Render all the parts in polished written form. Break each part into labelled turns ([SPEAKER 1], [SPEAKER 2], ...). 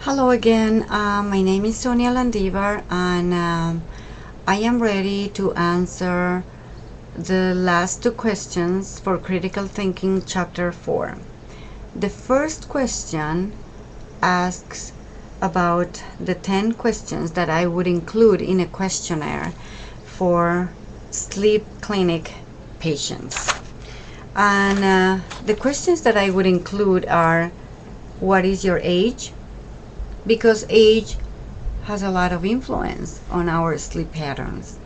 [SPEAKER 1] Hello again. My name is Sonia Landivar, and I am ready to answer the last two questions for Critical Thinking Chapter 4. The first question asks about the 10 questions that I would include in a questionnaire for sleep clinic patients. And the questions that I would include are: what is your age? Because age has a lot of influence on our sleep patterns.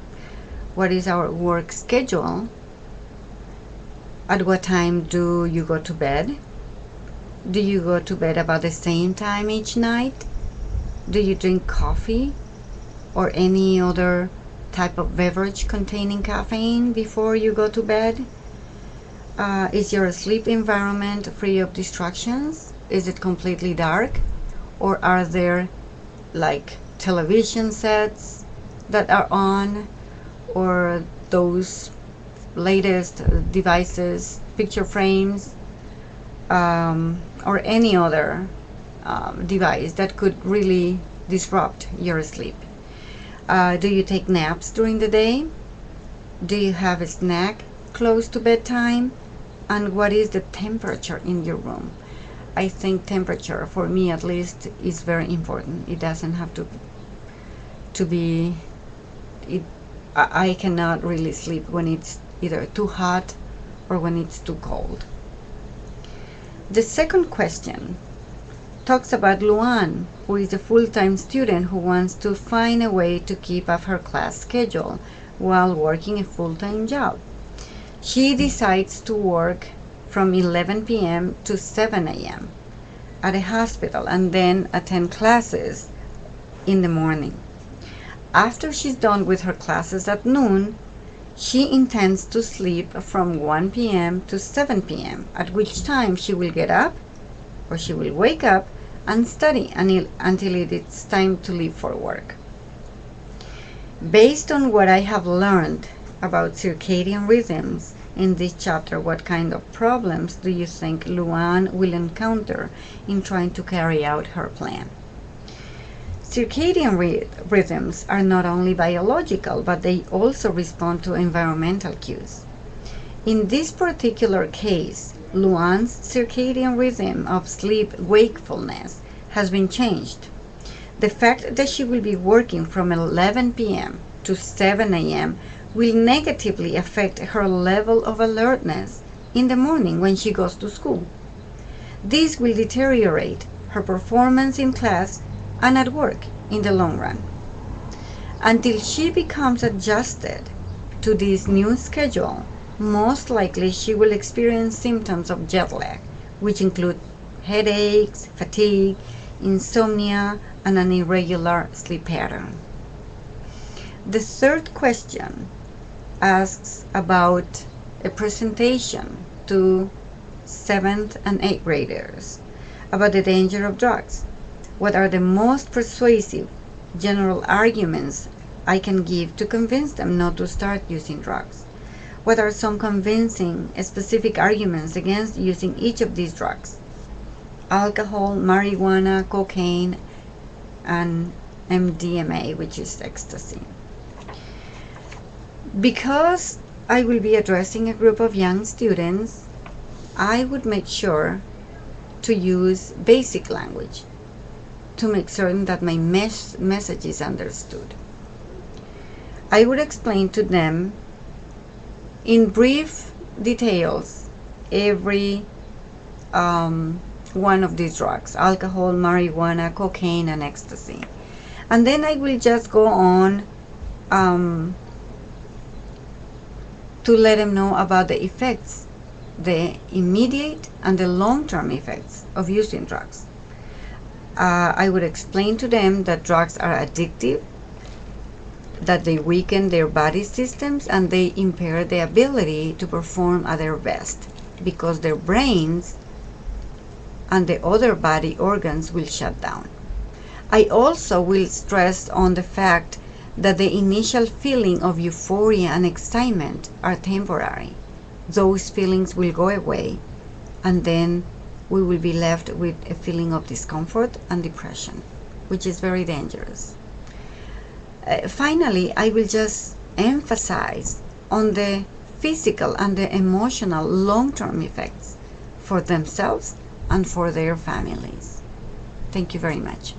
[SPEAKER 1] What is our work schedule? At what time do you go to bed? Do you go to bed about the same time each night? Do you drink coffee or any other type of beverage containing caffeine before you go to bed? Is your sleep environment free of distractions? Is it completely dark? Or are there like television sets that are on, or those latest devices, picture frames, or any other device that could really disrupt your sleep? Do you take naps during the day? Do you have a snack close to bedtime? And what is the temperature in your room? I think temperature, for me at least, is very important. It doesn't have to be. I cannot really sleep when it's either too hot or when it's too cold. The second question talks about Luan, who is a full-time student who wants to find a way to keep up her class schedule while working a full-time job. She decides to work from 11 p.m. to 7 a.m. at a hospital and then attend classes in the morning. After she's done with her classes at noon, she intends to sleep from 1 p.m. to 7 p.m., at which time she will get up, or she will wake up and study until it is time to leave for work. Based on what I have learned about circadian rhythms in this chapter, what kind of problems do you think Luan will encounter in trying to carry out her plan? Circadian rhythms are not only biological, but they also respond to environmental cues. In this particular case, Luan's circadian rhythm of sleep wakefulness has been changed. The fact that she will be working from 11 p.m. to 7 a.m. will negatively affect her level of alertness in the morning when she goes to school. This will deteriorate her performance in class and at work in the long run. Until she becomes adjusted to this new schedule, most likely she will experience symptoms of jet lag, which include headaches, fatigue, insomnia, and an irregular sleep pattern. The third question asks about a presentation to 7th and 8th graders about the danger of drugs. What are the most persuasive general arguments I can give to convince them not to start using drugs? What are some convincing specific arguments against using each of these drugs? Alcohol, marijuana, cocaine, and MDMA, which is ecstasy. Because I will be addressing a group of young students, I would make sure to use basic language to make certain that my message is understood. I would explain to them in brief details every one of these drugs: alcohol, marijuana, cocaine, and ecstasy. And then I will just go on to let them know about the effects, the immediate and the long-term effects of using drugs. I would explain to them that drugs are addictive, that they weaken their body systems, and they impair the ability to perform at their best because their brains and the other body organs will shut down. I also will stress on the fact that the initial feeling of euphoria and excitement are temporary. Those feelings will go away, and then we will be left with a feeling of discomfort and depression, which is very dangerous. Finally, I will just emphasize on the physical and the emotional long-term effects for themselves and for their families. Thank you very much.